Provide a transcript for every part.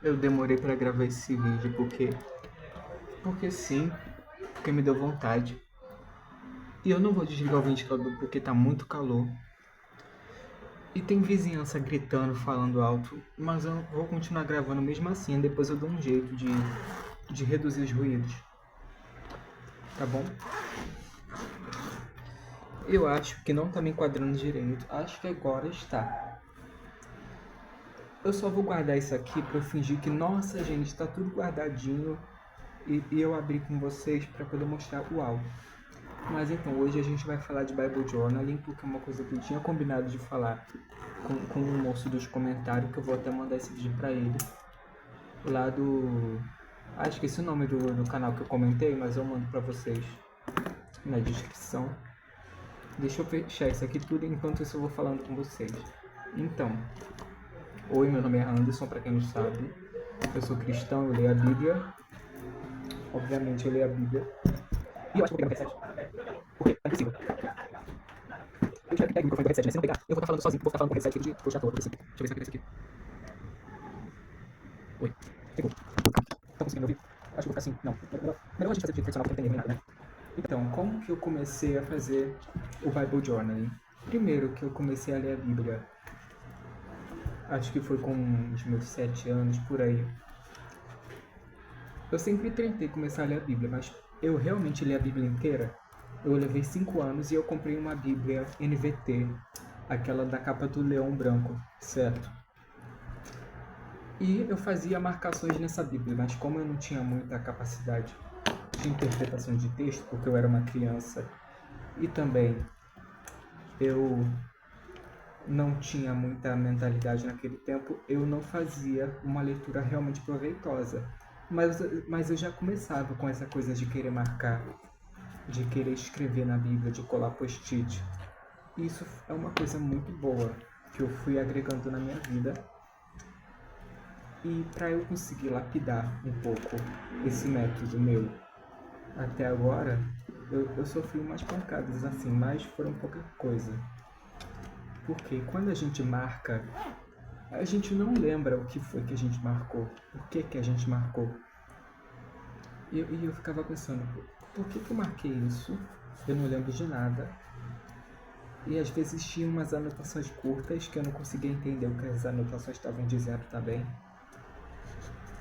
Eu demorei pra gravar esse vídeo porque sim, porque me deu vontade. E eu não vou desligar o ventilador porque tá muito calor. E tem vizinhança gritando, falando alto, mas eu vou continuar gravando mesmo assim, depois eu dou um jeito de reduzir os ruídos. Tá bom? Eu acho que não tá me enquadrando direito. Acho que agora está. Eu só vou guardar isso aqui pra eu fingir que, nossa gente, tá tudo guardadinho. E eu abri com vocês pra poder mostrar o áudio. Mas então, hoje a gente vai falar de Bible Journaling, porque é uma coisa que eu tinha combinado de falar com o moço dos comentários, que eu vou até mandar esse vídeo pra ele. Lá do... Ah, esqueci o nome do canal que eu comentei, mas eu mando pra vocês na descrição. Deixa eu fechar isso aqui tudo, enquanto isso eu vou falando com vocês. Então, oi, meu nome é Anderson, pra quem não sabe. Eu sou cristão, eu leio a Bíblia. Obviamente eu leio a Bíblia. E eu acho que eu vou pegar no headset. Porque é impossível. Eu espero que pegue o microfone do headset, né? Se não pegar, eu vou estar falando sozinho. Vou ficar falando com o headset aqui de puxar toda. Deixa eu ver se aqui. Oi. Pegou. Tá conseguindo ouvir? Acho que vou ficar assim. Não. Melhor a gente fazer do jeito tradicional, porque não tem erro nem nada, né? Então, como que eu comecei a fazer o Bible Journaling? Primeiro que eu comecei a ler a Bíblia. Acho que foi com os meus 7 anos, por aí. Eu sempre tentei começar a ler a Bíblia, mas eu realmente li a Bíblia inteira. Eu levei 5 anos e eu comprei uma Bíblia NVT, aquela da capa do leão branco, certo? E eu fazia marcações nessa Bíblia, mas como eu não tinha muita capacidade de interpretação de texto, porque eu era uma criança, e também eu não tinha muita mentalidade naquele tempo, eu não fazia uma leitura realmente proveitosa. Mas eu já começava com essa coisa de querer marcar, de querer escrever na Bíblia, de colar post-it. Isso é uma coisa muito boa que eu fui agregando na minha vida. E para eu conseguir lapidar um pouco esse método meu até agora, eu sofri umas pancadas assim, mas foram pouca coisa. Porque quando a gente marca, a gente não lembra o que foi que a gente marcou, por que a gente marcou. E eu ficava pensando, por que eu marquei isso? Eu não lembro de nada. E às vezes tinha umas anotações curtas que eu não conseguia entender o que as anotações estavam dizendo também.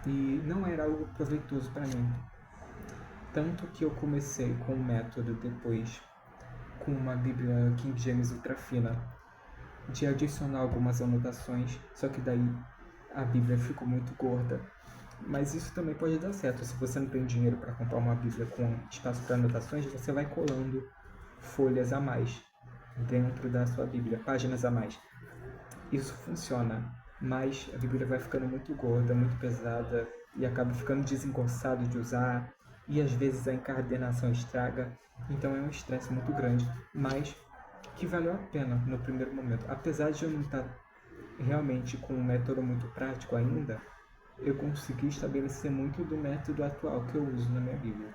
E não era algo proveitoso para mim. Tanto que eu comecei com o método depois, com uma Bíblia King James ultra fina, de adicionar algumas anotações, só que daí a Bíblia ficou muito gorda. Mas isso também pode dar certo. Se você não tem dinheiro para comprar uma Bíblia com espaço para anotações, você vai colando folhas a mais dentro da sua Bíblia, páginas a mais. Isso funciona, mas a Bíblia vai ficando muito gorda, muito pesada e acaba ficando desengonçado de usar, e às vezes a encadernação estraga, então é um estresse muito grande, mas que valeu a pena no primeiro momento. Apesar de eu não estar realmente com um método muito prático ainda, eu consegui estabelecer muito do método atual que eu uso na minha Bíblia.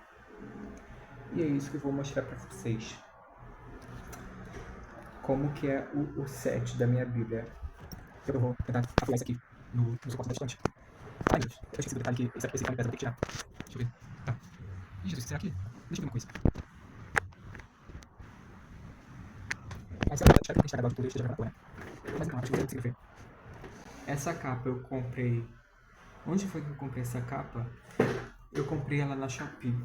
E é isso que eu vou mostrar para vocês. Como que é o set da minha Bíblia. Eu vou tentar apoiar isso aqui no suporte da estante. Ai, meu Deus, eu esqueci do detalhe que esse cabo pesa, vou ter que tirar. Deixa eu ver. Tá. Ih, Jesus, será que... Deixa eu ver uma coisa. Mas espero que a gente tenha tudo esteja gravado, né? Mas não, acho que eu consigo ver. Essa capa eu comprei... Onde foi que eu comprei essa capa? Eu comprei ela na Shopee.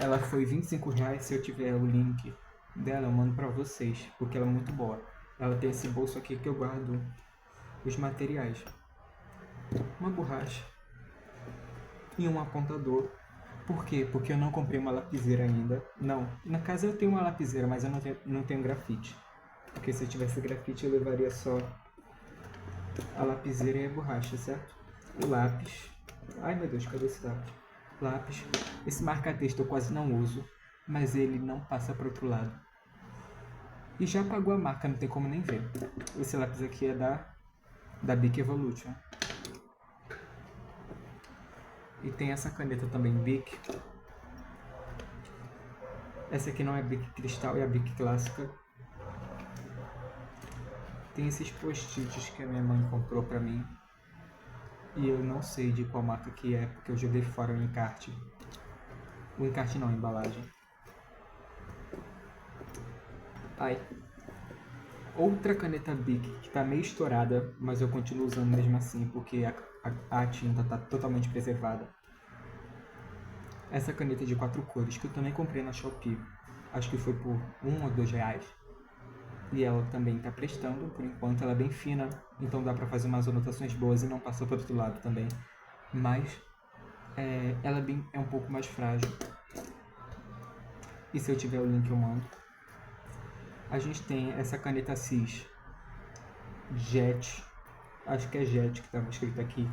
Ela foi R$25, se eu tiver o link dela eu mando pra vocês, porque ela é muito boa. Ela tem esse bolso aqui que eu guardo os materiais. Uma borracha e um apontador. Por quê? Porque eu não comprei uma lapiseira ainda. Não, na casa eu tenho uma lapiseira, mas eu não tenho grafite. Porque se eu tivesse grafite eu levaria só a lapiseira e a borracha, certo? O lápis. Ai meu Deus, cadê esse lápis? Lápis. Esse marca-texto eu quase não uso, mas ele não passa para outro lado. E já apagou a marca, não tem como nem ver. Esse lápis aqui é da Bic Evolution. E tem essa caneta também, Bic. Essa aqui não é Bic Cristal, é a Bic Clássica. Tem esses post-its que a minha mãe comprou pra mim. E eu não sei de qual marca que é, porque eu joguei fora o encarte. O encarte não, a embalagem. Ai. Outra caneta Bic que tá meio estourada, mas eu continuo usando mesmo assim, porque a tinta tá totalmente preservada. Essa caneta de 4 cores, que eu também comprei na Shopee. Acho que foi por R$ 1 ou R$ 2. E ela também tá prestando, por enquanto ela é bem fina, então dá pra fazer umas anotações boas e não passou para outro lado também. Mas ela é um pouco mais frágil. E se eu tiver o link eu mando. A gente tem essa caneta Cis Jet, acho que é Jet que estava escrito aqui,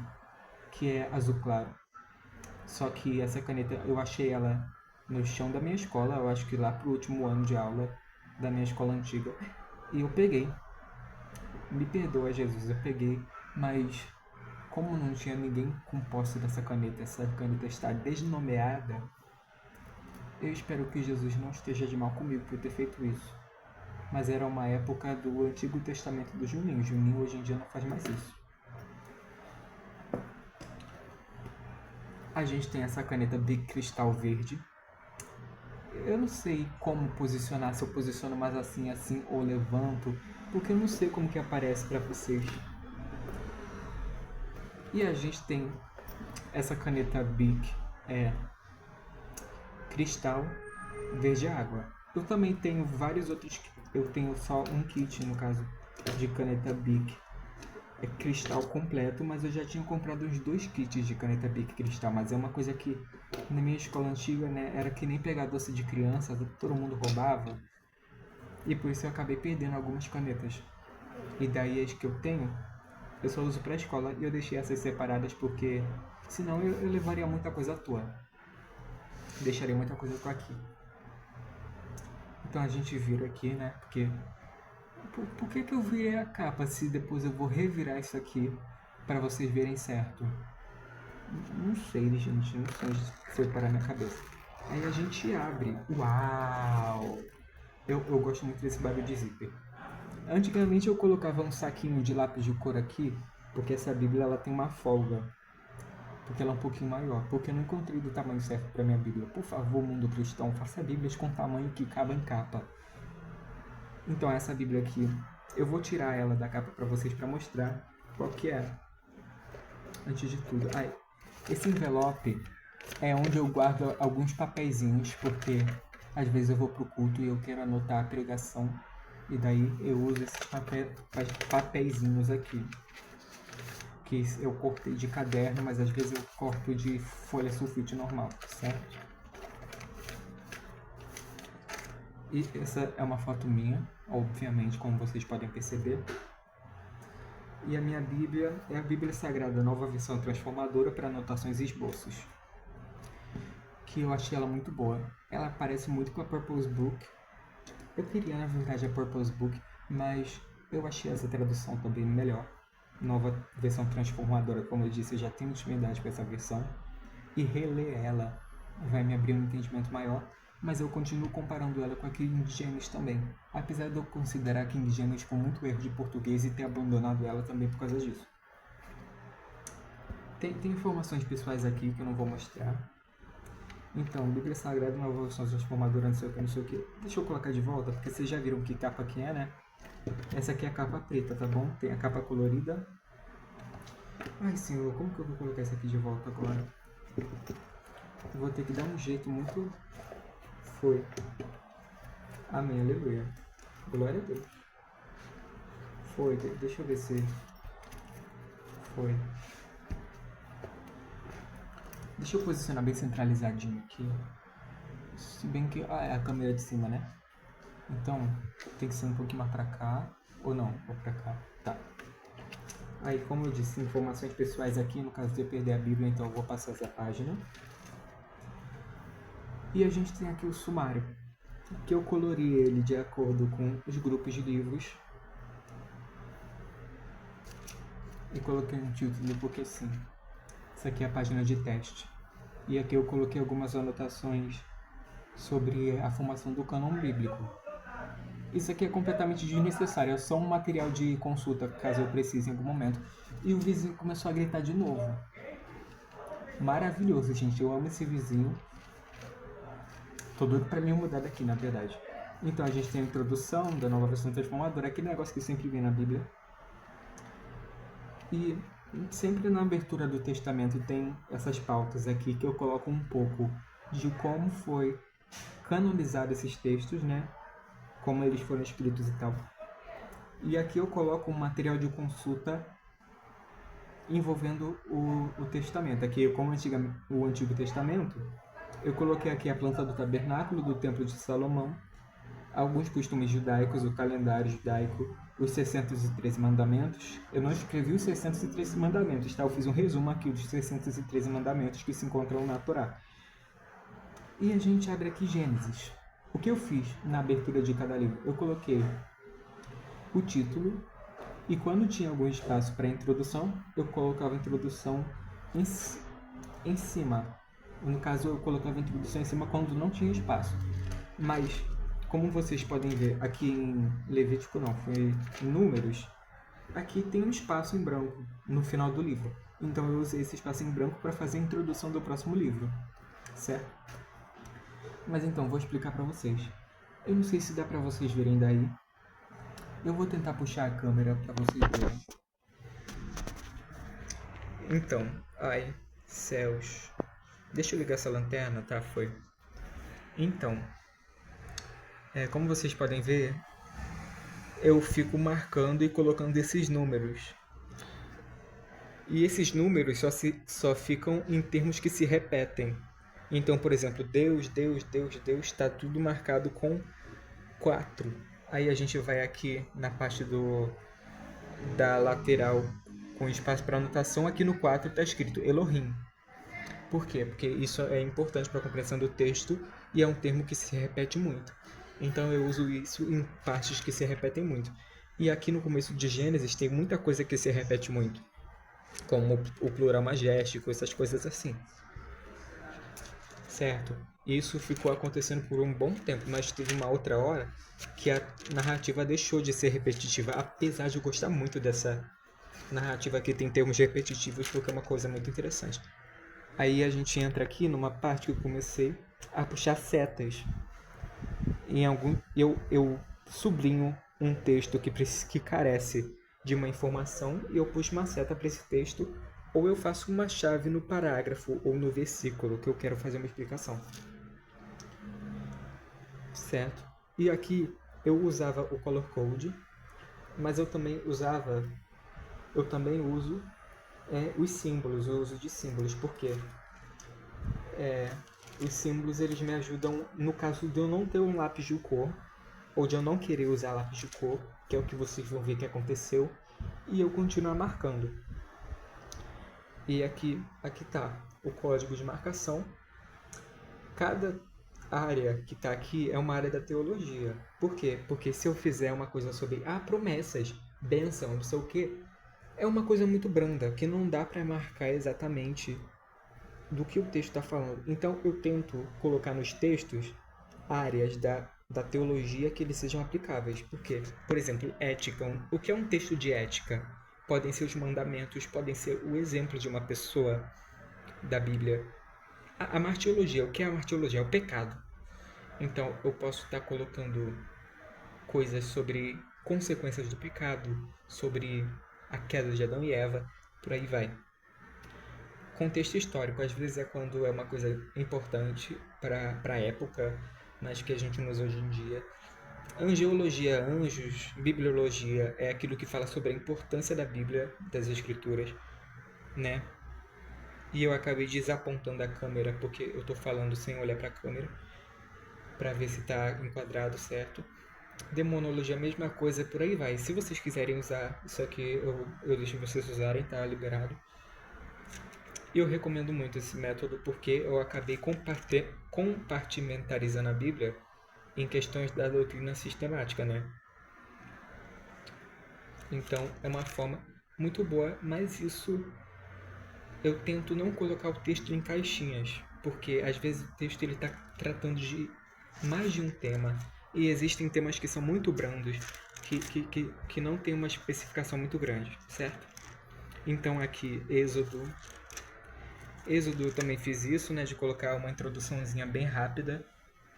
que é azul claro. Só que essa caneta eu achei ela no chão da minha escola, eu acho que lá pro último ano de aula da minha escola antiga. E eu peguei. Me perdoa, Jesus, eu peguei, mas como não tinha ninguém com posse dessa caneta, essa caneta está desnomeada, eu espero que Jesus não esteja de mal comigo por ter feito isso. Mas era uma época do Antigo Testamento do Juninho. Juninho hoje em dia não faz mais isso. A gente tem essa caneta Bic Cristal Verde. Eu não sei como posicionar, se eu posiciono mais assim ou levanto, porque eu não sei como que aparece para vocês. E a gente tem essa caneta Bic Cristal Verde Água. Eu também tenho vários outros, eu tenho só um kit no caso de caneta Bic cristal completo, mas eu já tinha comprado uns 2 kits de caneta Bic cristal, mas é uma coisa que na minha escola antiga, né, era que nem pegar doce de criança, todo mundo roubava, e por isso eu acabei perdendo algumas canetas. E daí as que eu tenho, eu só uso pra escola e eu deixei essas separadas porque senão eu levaria muita coisa à toa. Deixaria muita coisa à toa aqui. Então a gente vira aqui, né, porque por que eu virei a capa se depois eu vou revirar isso aqui para vocês verem certo? Não sei, gente, não sei onde foi parar na minha cabeça. Aí a gente abre. Uau! Eu gosto muito desse barulho de zíper. Antigamente eu colocava um saquinho de lápis de cor aqui, porque essa Bíblia ela tem uma folga. Porque ela é um pouquinho maior. Porque eu não encontrei do tamanho certo para minha Bíblia. Por favor, mundo cristão, faça Bíblias com tamanho que caba em capa. Então essa Bíblia aqui, eu vou tirar ela da capa para vocês para mostrar qual que é. Antes de tudo, esse envelope é onde eu guardo alguns papeizinhos, porque às vezes eu vou pro culto e eu quero anotar a pregação, e daí eu uso esses papeizinhos aqui, que eu cortei de caderno, mas às vezes eu corto de folha sulfite normal, certo? E essa é uma foto minha, obviamente, como vocês podem perceber. E a minha Bíblia é a Bíblia Sagrada, nova versão transformadora para anotações e esboços. Que eu achei ela muito boa. Ela parece muito com a Purpose Book. Eu queria, na verdade, a Purpose Book, mas eu achei essa tradução também melhor. Nova versão transformadora, como eu disse, eu já tenho intimidade com essa versão. E reler ela vai me abrir um entendimento maior, mas eu continuo comparando ela com a King James também. Apesar de eu considerar a King James com muito erro de português e ter abandonado ela também por causa disso. Tem informações pessoais aqui que eu não vou mostrar. Então, Bíblia Sagrada, uma versão transformadora, não sei o que. Deixa eu colocar de volta, porque vocês já viram que capa que é, né? Essa aqui é a capa preta, tá bom? Tem a capa colorida. Ai, senhor, como que eu vou colocar essa aqui de volta agora? Eu vou ter que dar um jeito muito... Foi. Amém, aleluia. Glória a Deus. Foi, deixa eu ver se... Foi. Deixa eu posicionar bem centralizadinho aqui. Se bem que... é a câmera de cima, né? Então, tem que ser um pouquinho mais pra cá. Ou não, ou pra cá. Tá. Aí, como eu disse, informações pessoais aqui. No caso de eu perder a Bíblia, então eu vou passar essa página. E a gente tem aqui o sumário, que eu colori ele de acordo com os grupos de livros. E coloquei um título porque sim. Essa aqui é a página de teste. E aqui eu coloquei algumas anotações sobre a formação do cânon bíblico. Isso aqui é completamente desnecessário, é só um material de consulta, caso eu precise em algum momento. E o vizinho começou a gritar de novo. Maravilhoso, gente, eu amo esse vizinho. Tô doido pra me mudar daqui, na verdade. Então a gente tem a introdução da nova versão transformadora, aquele negócio que sempre vem na Bíblia. E sempre na abertura do Testamento tem essas pautas aqui que eu coloco um pouco de como foi canonizado esses textos, né? Como eles foram escritos e tal. E aqui eu coloco um material de consulta envolvendo o Testamento. Aqui, como o Antigo Testamento, eu coloquei aqui a planta do tabernáculo do Templo de Salomão, alguns costumes judaicos, o calendário judaico, os 613 mandamentos. Eu não escrevi os 613 mandamentos, tá? Eu fiz um resumo aqui dos 613 mandamentos que se encontram na Torá. E a gente abre aqui Gênesis. O que eu fiz na abertura de cada livro? Eu coloquei o título e quando tinha algum espaço para introdução, eu colocava a introdução em cima. No caso, eu colocava a introdução em cima quando não tinha espaço. Mas, como vocês podem ver, aqui em Levítico não, foi em Números, aqui tem um espaço em branco no final do livro. Então eu usei esse espaço em branco para fazer a introdução do próximo livro, certo? Mas então, vou explicar para vocês. Eu não sei se dá para vocês verem daí. Eu vou tentar puxar a câmera para vocês verem. Então, ai, céus. Deixa eu ligar essa lanterna, tá? Foi. Então, como vocês podem ver, eu fico marcando e colocando esses números. E esses números só ficam em termos que se repetem. Então, por exemplo, Deus, Deus, Deus, Deus, está tudo marcado com 4. Aí a gente vai aqui na parte da lateral com espaço para anotação. Aqui no 4 está escrito Elohim. Por quê? Porque isso é importante para a compreensão do texto e é um termo que se repete muito. Então eu uso isso em partes que se repetem muito. E aqui no começo de Gênesis tem muita coisa que se repete muito, como o plural majéstico, essas coisas assim. Certo? Isso ficou acontecendo por um bom tempo, mas teve uma outra hora que a narrativa deixou de ser repetitiva, apesar de eu gostar muito dessa narrativa que tem termos repetitivos, porque é uma coisa muito interessante. Aí a gente entra aqui numa parte que eu comecei a puxar setas. Eu sublinho um texto que carece de uma informação e eu puxo uma seta para esse texto, ou eu faço uma chave no parágrafo ou no versículo que eu quero fazer uma explicação. Certo? E aqui eu usava o color code, mas eu também uso os símbolos, o uso de símbolos, porque os símbolos eles me ajudam no caso de eu não ter um lápis de cor, ou de eu não querer usar lápis de cor, que é o que vocês vão ver que aconteceu, e eu continuar marcando. E aqui está o código de marcação. Cada área que está aqui é uma área da teologia. Por quê? Porque se eu fizer uma coisa sobre promessas, bênção, não sei o quê, é uma coisa muito branda, que não dá para marcar exatamente do que o texto está falando. Então eu tento colocar nos textos áreas da teologia que eles sejam aplicáveis. Por quê? Por exemplo, ética. O que é um texto de ética? Podem ser os mandamentos, podem ser o exemplo de uma pessoa da Bíblia. A martiologia, o que é a martiologia? É o pecado. Então, eu posso estar colocando coisas sobre consequências do pecado, sobre a queda de Adão e Eva, por aí vai. Contexto histórico, às vezes é quando é uma coisa importante para a época, mas que a gente não usa hoje em dia. Angeologia, anjos, bibliologia é aquilo que fala sobre a importância da Bíblia, das Escrituras, né? E eu acabei desapontando a câmera porque eu estou falando sem olhar para a câmera, para ver se está enquadrado certo. Demonologia, a mesma coisa, por aí vai. Se vocês quiserem usar isso aqui, eu deixo vocês usarem, tá liberado. E eu recomendo muito esse método porque eu acabei compartimentalizando a Bíblia em questões da doutrina sistemática, né? Então, é uma forma muito boa, mas isso eu tento não colocar o texto em caixinhas, porque às vezes o texto está tratando de mais de um tema. e existem temas que são muito brandos, que não tem uma especificação muito grande, certo? Então aqui, Êxodo eu também fiz isso, né, de colocar uma introduçãozinha bem rápida,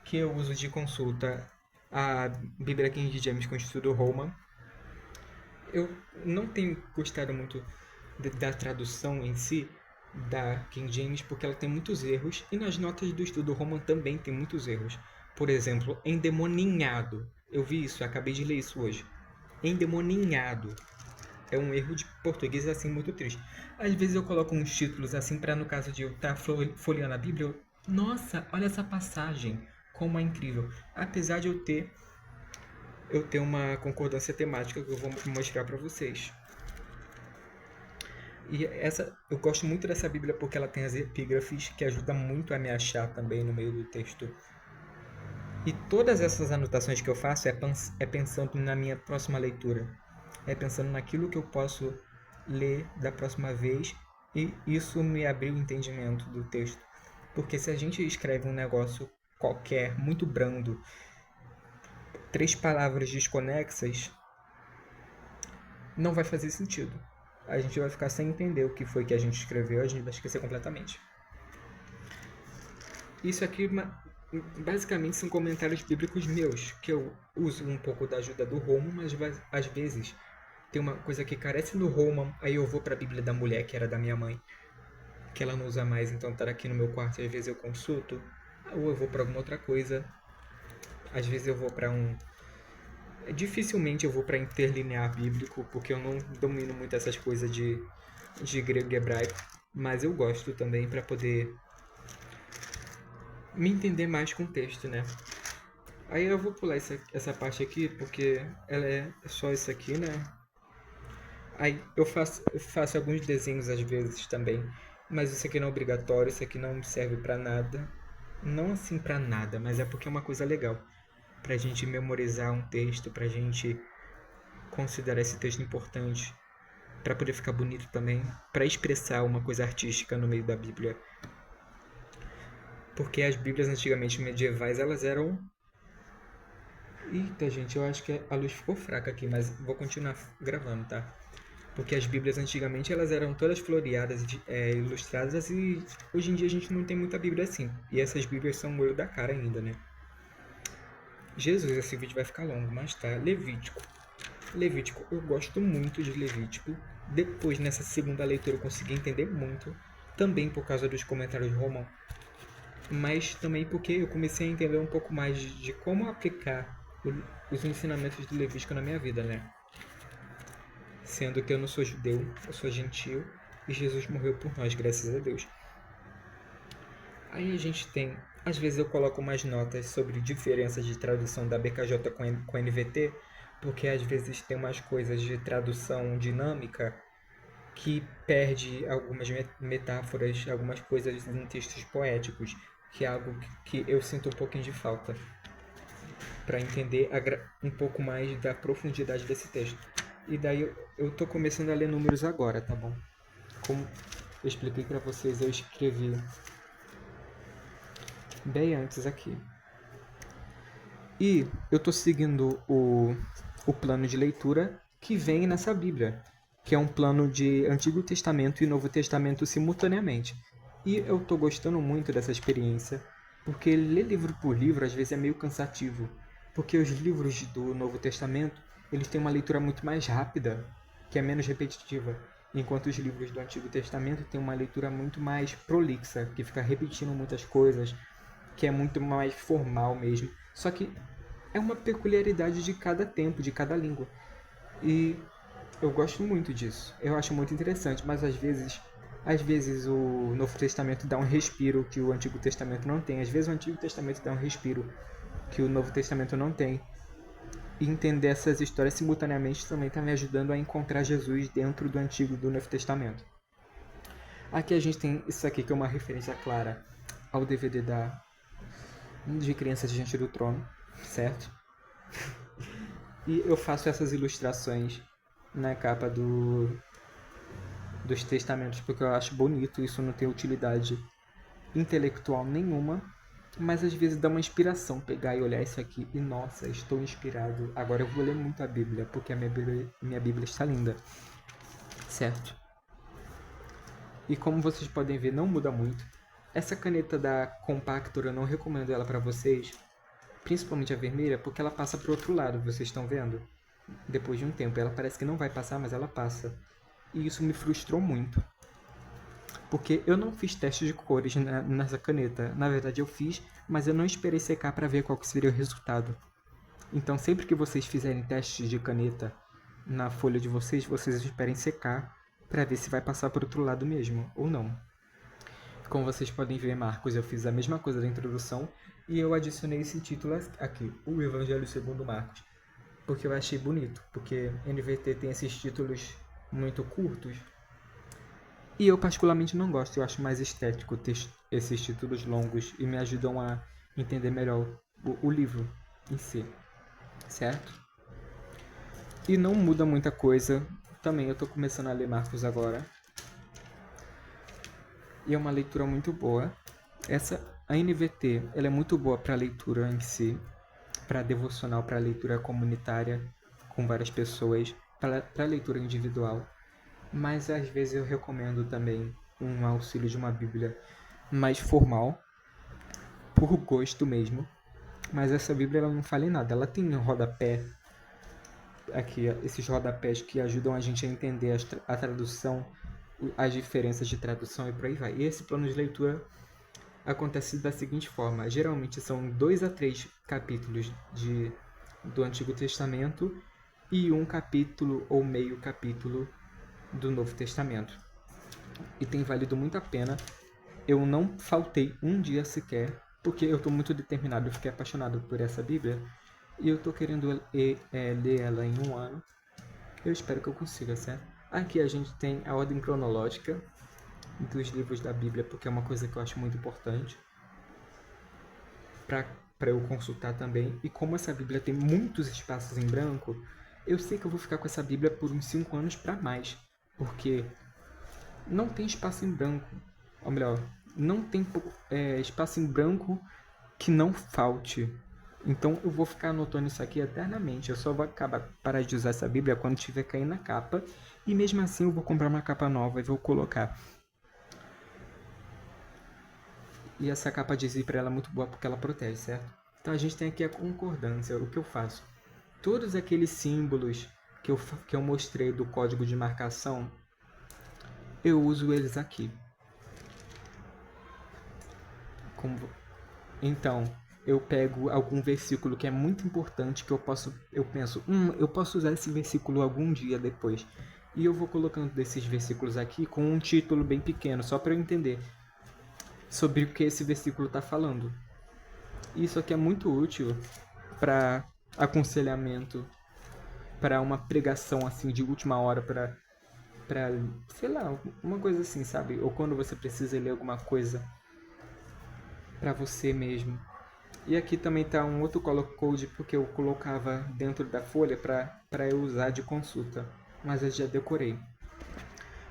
que eu uso de consulta a Bíblia King James com o Estudo Roman. Eu não tenho gostado muito da tradução em si da King James porque ela tem muitos erros e nas notas do Estudo Roman também tem muitos erros. Por exemplo, endemoninhado. Eu vi isso, acabei de ler isso hoje. Endemoninhado. É um erro de português assim muito triste. Às vezes eu coloco uns títulos assim para no caso de eu estar folheando a Bíblia, nossa, olha essa passagem, como é incrível. Apesar de eu ter uma concordância temática que eu vou mostrar para vocês. E eu gosto muito dessa Bíblia porque ela tem as epígrafes que ajudam muito a me achar também no meio do texto. E todas essas anotações que eu faço é pensando na minha próxima leitura. É pensando naquilo que eu posso ler da próxima vez e isso me abriu o entendimento do texto. Porque se a gente escreve um negócio qualquer, muito brando, 3 palavras desconexas, não vai fazer sentido. A gente vai ficar sem entender o que foi que a gente escreveu, a gente vai esquecer completamente. Isso aqui basicamente são comentários bíblicos meus, que eu uso um pouco da ajuda do Roman, mas às vezes tem uma coisa que carece no Roman, aí eu vou para a Bíblia da mulher, que era da minha mãe, que ela não usa mais, então tá aqui no meu quarto e às vezes eu consulto, ou eu vou para alguma outra coisa, às vezes eu vou para dificilmente eu vou para interlinear bíblico, porque eu não domino muito essas coisas de grego e hebraico, mas eu gosto também para poder me entender mais com o texto, né? Aí eu vou pular essa parte aqui, porque ela é só isso aqui, né? Aí eu faço alguns desenhos às vezes também, mas isso aqui não é obrigatório, isso aqui não serve pra nada. Não assim pra nada, mas é porque é uma coisa legal. Pra gente memorizar um texto, pra gente considerar esse texto importante, pra poder ficar bonito também, pra expressar uma coisa artística no meio da Bíblia. Porque as Bíblias antigamente medievais, elas eram... Eita, gente, eu acho que a luz ficou fraca aqui, mas vou continuar gravando, tá? Porque as Bíblias antigamente elas eram todas floreadas, ilustradas, e hoje em dia a gente não tem muita Bíblia assim. E essas Bíblias são o olho da cara ainda, né? Jesus, esse vídeo vai ficar longo, mas tá. Levítico. Levítico, eu gosto muito de Levítico. Depois, nessa segunda leitura, eu consegui entender muito. Também por causa dos comentários de Romão. Mas também porque eu comecei a entender um pouco mais de como aplicar os ensinamentos do Levítico na minha vida, né? Sendo que eu não sou judeu, eu sou gentil e Jesus morreu por nós, graças a Deus. Aí a gente tem, às vezes eu coloco umas notas sobre diferenças de tradução da BKJ com NVT, porque às vezes tem umas coisas de tradução dinâmica que perde algumas metáforas, algumas coisas em textos poéticos, que é algo que eu sinto um pouquinho de falta para entender um pouco mais da profundidade desse texto. E daí eu tô começando a ler números agora, tá bom? Como eu expliquei para vocês, eu escrevi bem antes aqui. E eu tô seguindo o plano de leitura que vem nessa Bíblia, que é um plano de Antigo Testamento e Novo Testamento simultaneamente. E eu tô gostando muito dessa experiência, porque ler livro por livro às vezes é meio cansativo, porque os livros do Novo Testamento, eles têm uma leitura muito mais rápida, que é menos repetitiva, enquanto os livros do Antigo Testamento têm uma leitura muito mais prolixa, que fica repetindo muitas coisas, que é muito mais formal mesmo. Só que é uma peculiaridade de cada tempo, de cada língua. E eu gosto muito disso. Eu acho muito interessante, mas às vezes o Novo Testamento dá um respiro que o Antigo Testamento não tem. Às vezes o Antigo Testamento dá um respiro que o Novo Testamento não tem. E entender essas histórias simultaneamente também está me ajudando a encontrar Jesus dentro do Antigo e do Novo Testamento. Aqui a gente tem isso aqui que é uma referência clara ao DVD de Crianças Diante do Trono, certo? E eu faço essas ilustrações na capa dos testamentos porque eu acho bonito, isso não tem utilidade intelectual nenhuma, Mas às vezes dá uma inspiração pegar e olhar isso aqui e, nossa, estou inspirado. Agora eu vou ler muito a Bíblia, porque a minha Bíblia está linda, certo? E como vocês podem ver, não muda muito. Essa caneta da Compactor eu não recomendo ela para vocês, principalmente a vermelha, porque ela passa pro outro lado, vocês estão vendo? Depois de um tempo, ela parece que não vai passar, mas ela passa. E isso me frustrou muito. Porque eu não fiz teste de cores nessa caneta. Na verdade eu fiz, mas eu não esperei secar para ver qual que seria o resultado. Então sempre que vocês fizerem testes de caneta na folha de vocês, vocês esperem secar para ver se vai passar para o outro lado mesmo ou não. Como vocês podem ver, Marcos, eu fiz a mesma coisa da introdução e eu adicionei esse título aqui, o Evangelho segundo Marcos, porque eu achei bonito, porque NVT tem esses títulos muito curtos e eu particularmente não gosto, eu acho mais estético ter esses títulos longos e me ajudam a entender melhor o livro em si, certo? E não muda muita coisa, também eu estou começando a ler Marcos agora, e é uma leitura muito boa. A NVT ela é muito boa para leitura em si, para devocional, para leitura comunitária com várias pessoas, para leitura individual. Mas às vezes eu recomendo também um auxílio de uma Bíblia mais formal, por gosto mesmo. Mas essa Bíblia ela não fala em nada, ela tem um rodapé aqui, esses rodapés que ajudam a gente a entender a tradução, as diferenças de tradução e por aí vai. E esse plano de leitura acontece da seguinte forma: geralmente são 2 a 3 capítulos do Antigo Testamento e um capítulo ou meio capítulo do Novo Testamento. E tem valido muito a pena. Eu não faltei um dia sequer, porque eu estou muito determinado, eu fiquei apaixonado por essa Bíblia e eu estou querendo ler ela em um ano. Eu espero que eu consiga, certo? Aqui a gente tem a ordem cronológica dos livros da Bíblia, porque é uma coisa que eu acho muito importante para eu consultar também. E como essa Bíblia tem muitos espaços em branco, eu sei que eu vou ficar com essa Bíblia por uns 5 anos para mais, porque não tem espaço em branco, ou melhor, não tem espaço em branco que não falte. Então eu vou ficar anotando isso aqui eternamente. Eu só vou parar de usar essa Bíblia quando tiver caindo na capa. E mesmo assim eu vou comprar uma capa nova e vou colocar. E essa capa de zíper ela é muito boa porque ela protege, certo? Então a gente tem aqui a concordância. O que eu faço? Todos aqueles símbolos que eu mostrei do código de marcação, eu uso eles aqui. Então, eu pego algum versículo que é muito importante que eu penso, eu posso usar esse versículo algum dia depois. E eu vou colocando desses versículos aqui com um título bem pequeno, só para eu entender sobre o que esse versículo está falando. Isso aqui é muito útil para aconselhamento, para uma pregação assim de última hora, para sei lá, uma coisa assim, sabe? Ou quando você precisa ler alguma coisa para você mesmo. E aqui também está um outro color code porque eu colocava dentro da folha para eu usar de consulta, mas eu já decorei.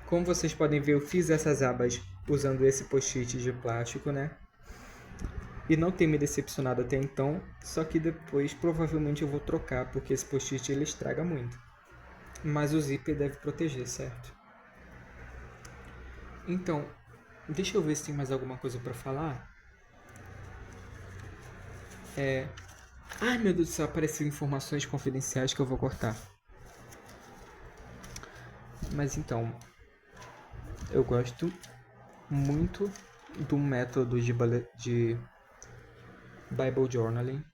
Como vocês podem ver, eu fiz essas abas usando esse post-it de plástico, né? E não tem me decepcionado até então, só que depois provavelmente eu vou trocar porque esse post-it ele estraga muito. Mas o zíper deve proteger, certo? Então, deixa eu ver se tem mais alguma coisa para falar. Ai meu Deus do céu, apareceu informações confidenciais que eu vou cortar. Mas então, eu gosto muito do método de Bible Journaling,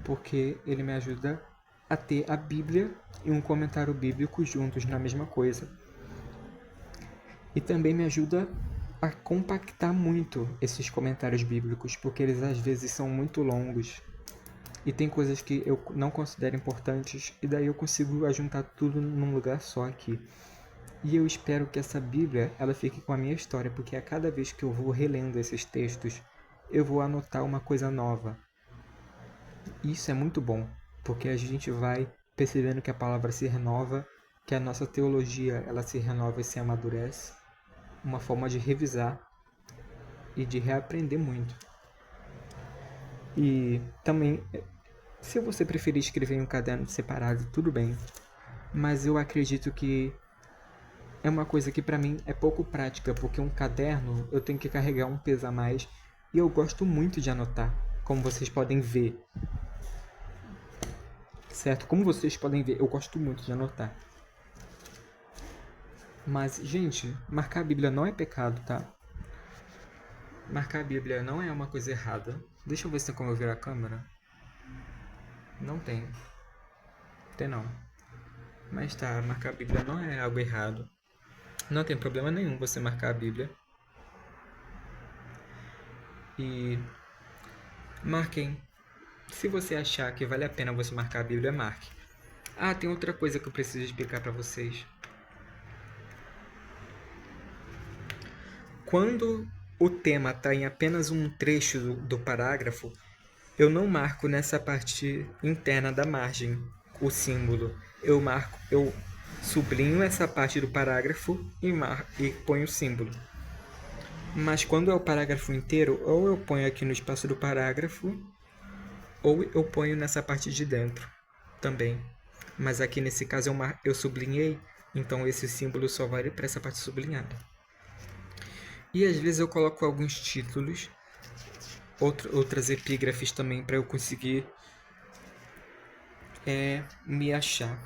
porque ele me ajuda a ter a Bíblia e um comentário bíblico juntos na mesma coisa. E também me ajuda a compactar muito esses comentários bíblicos, porque eles às vezes são muito longos. E tem coisas que eu não considero importantes, e daí eu consigo juntar tudo num lugar só aqui. E eu espero que essa Bíblia ela fique com a minha história, porque a cada vez que eu vou relendo esses textos, eu vou anotar uma coisa nova. Isso é muito bom, porque a gente vai percebendo que a palavra se renova, que a nossa teologia ela se renova e se amadurece. Uma forma de revisar e de reaprender muito. E também, se você preferir escrever em um caderno separado, tudo bem. Mas eu acredito que é uma coisa que pra mim é pouco prática, porque um caderno eu tenho que carregar um peso a mais e eu gosto muito de anotar, como vocês podem ver, certo? Como vocês podem ver, eu gosto muito de anotar. Mas, gente, marcar a Bíblia não é pecado, tá? Marcar a Bíblia não é uma coisa errada. Deixa eu ver se tem como eu virar a câmera. Não tem. Tem não. Mas tá, marcar a Bíblia não é algo errado. Não tem problema nenhum você marcar a Bíblia. E marquem. Se você achar que vale a pena você marcar a Bíblia, marque. Ah, tem outra coisa que eu preciso explicar pra vocês. Quando o tema está em apenas um trecho do parágrafo, eu não marco nessa parte interna da margem o símbolo. Eu sublinho essa parte do parágrafo e ponho o símbolo. Mas quando é o parágrafo inteiro, ou eu ponho aqui no espaço do parágrafo, ou eu ponho nessa parte de dentro também. Mas aqui nesse caso eu sublinhei, então esse símbolo só vale para essa parte sublinhada. E às vezes eu coloco alguns títulos, outras epígrafes também, para eu conseguir me achar.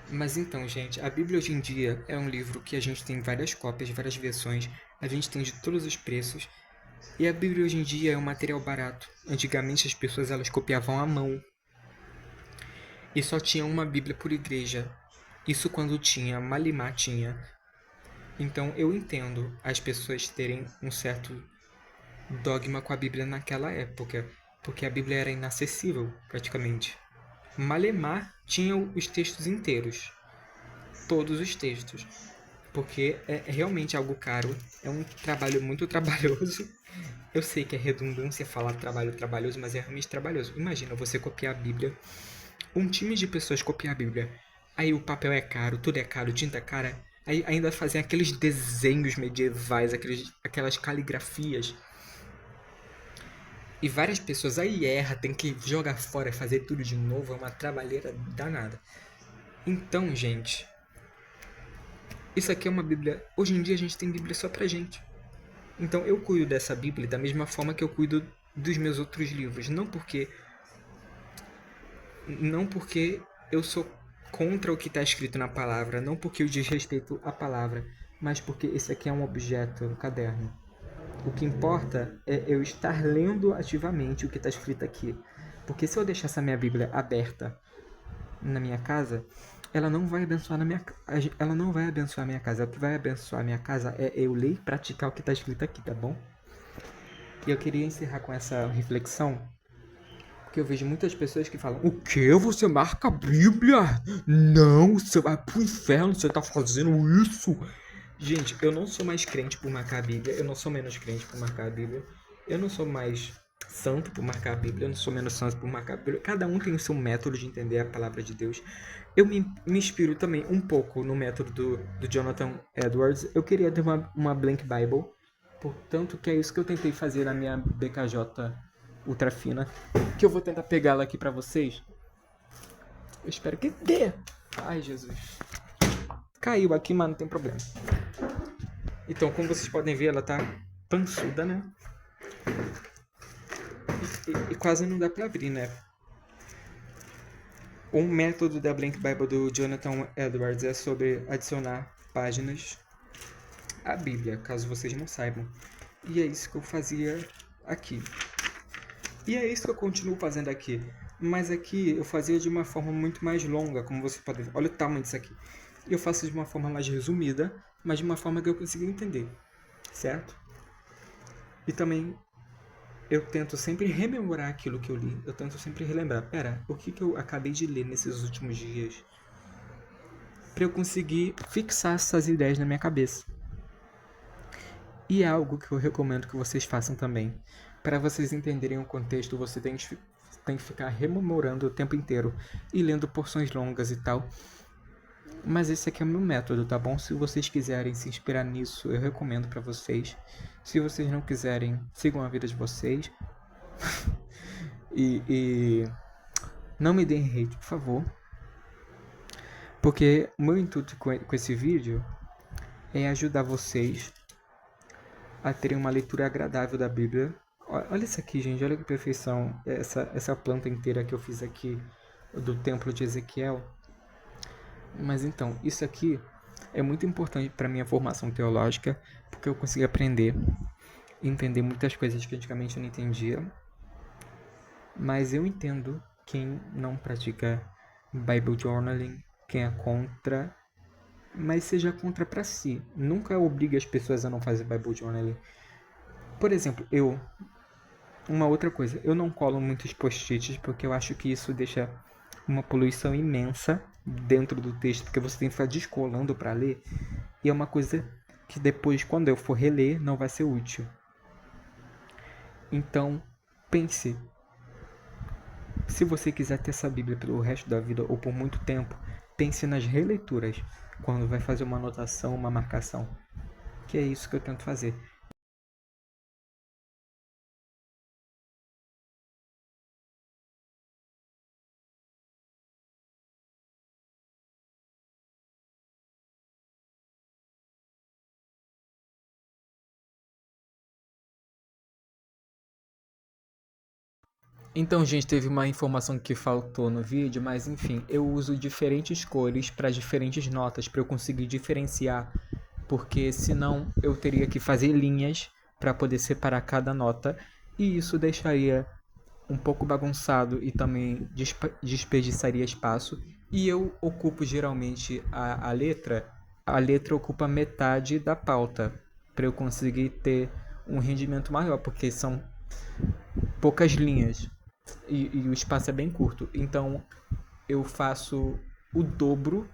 Mas então, gente, a Bíblia hoje em dia é um livro que a gente tem várias cópias, várias versões, a gente tem de todos os preços. E a Bíblia hoje em dia é um material barato. Antigamente as pessoas elas copiavam à mão. E só tinha uma Bíblia por igreja. Isso quando tinha, Malimá tinha. Então eu entendo as pessoas terem um certo dogma com a Bíblia naquela época, porque a Bíblia era inacessível, praticamente. Malemar tinha os textos inteiros, todos os textos, porque é realmente algo caro, é um trabalho muito trabalhoso. Eu sei que é redundância falar trabalho trabalhoso, mas é realmente trabalhoso. Imagina você copiar a Bíblia, um time de pessoas copiar a Bíblia, aí o papel é caro, tudo é caro, tinta é cara, aí ainda fazem aqueles desenhos medievais, aquelas caligrafias. E várias pessoas aí erram, tem que jogar fora, fazer tudo de novo, é uma trabalheira danada. Então, gente, isso aqui é uma Bíblia. Hoje em dia a gente tem Bíblia só pra gente. Então eu cuido dessa Bíblia da mesma forma que eu cuido dos meus outros livros. Não porque eu sou contra o que está escrito na palavra, não porque eu desrespeito a palavra, mas porque esse aqui é um objeto, um caderno. O que importa é eu estar lendo ativamente o que está escrito aqui. Porque se eu deixar essa minha Bíblia aberta na minha casa, ela não vai abençoar ela não vai abençoar a minha casa. O que vai abençoar a minha casa é eu ler e praticar o que está escrito aqui, tá bom? E eu queria encerrar com essa reflexão, porque eu vejo muitas pessoas que falam: o que? Você marca a Bíblia? Não, você vai pro inferno, você tá fazendo isso. Gente, eu não sou mais crente por marcar a Bíblia, eu não sou menos crente por marcar a Bíblia, eu não sou mais santo por marcar a Bíblia, eu não sou menos santo por marcar a Bíblia. Cada um tem o seu método de entender a palavra de Deus. Eu me inspiro também um pouco no método do Jonathan Edwards. Eu queria ter uma Blank Bible, portanto que é isso que eu tentei fazer na minha BKJ ultra fina, que eu vou tentar pegá-la aqui pra vocês. Eu espero que dê. Ai, Jesus. Caiu aqui, mas não tem problema. Então, como vocês podem ver, ela tá pançuda, né? E quase não dá pra abrir, né? Um método da Blank Bible do Jonathan Edwards é sobre adicionar páginas à Bíblia, caso vocês não saibam. E é isso que eu fazia aqui. E é isso que eu continuo fazendo aqui. Mas aqui eu fazia de uma forma muito mais longa, como você pode ver. Olha o tamanho disso aqui. Eu faço de uma forma mais resumida, mas de uma forma que eu consiga entender, certo? E também eu tento sempre rememorar aquilo que eu li. Eu tento sempre relembrar. Pera, o que eu acabei de ler nesses últimos dias? Para eu conseguir fixar essas ideias na minha cabeça. E é algo que eu recomendo que vocês façam também. Para vocês entenderem o contexto, você tem que ficar rememorando o tempo inteiro e lendo porções longas e tal. Mas esse aqui é o meu método, tá bom? Se vocês quiserem se inspirar nisso, eu recomendo pra vocês. Se vocês não quiserem, sigam a vida de vocês. E não me deem hate, por favor. Porque o meu intuito com esse vídeo é ajudar vocês a terem uma leitura agradável da Bíblia. Olha isso aqui, gente. Olha que perfeição. Essa planta inteira que eu fiz aqui do templo de Ezequiel. Mas então, isso aqui é muito importante para minha formação teológica, porque eu consegui aprender e entender muitas coisas que antigamente eu não entendia. Mas eu entendo quem não pratica Bible Journaling, quem é contra, mas seja contra para si. Nunca obrigue as pessoas a não fazer Bible Journaling. Por exemplo, uma outra coisa, eu não colo muitos post-its porque eu acho que isso deixa uma poluição imensa dentro do texto, porque você tem que ficar descolando para ler, e é uma coisa que depois, quando eu for reler, não vai ser útil. Então, pense, se você quiser ter essa Bíblia pelo resto da vida ou por muito tempo, pense nas releituras, quando vai fazer uma anotação, uma marcação, que é isso que eu tento fazer. Então, gente, teve uma informação que faltou no vídeo, mas enfim, eu uso diferentes cores para diferentes notas para eu conseguir diferenciar, porque senão eu teria que fazer linhas para poder separar cada nota e isso deixaria um pouco bagunçado e também desperdiçaria espaço. E eu ocupo geralmente a letra ocupa metade da pauta para eu conseguir ter um rendimento maior, porque são poucas linhas e o espaço é bem curto. Então eu faço o dobro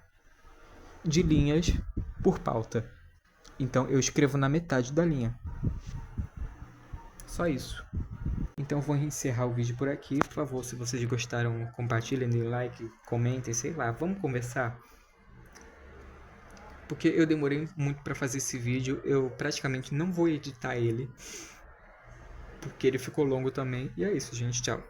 de linhas por pauta. Então eu escrevo na metade da linha. Só isso. Então vou encerrar o vídeo por aqui. Por favor, se vocês gostaram, compartilhem, deem like, comentem, sei lá, vamos conversar. Porque eu demorei muito para fazer esse vídeo, eu praticamente não vou editar ele, porque ele ficou longo também. E é isso, gente, tchau.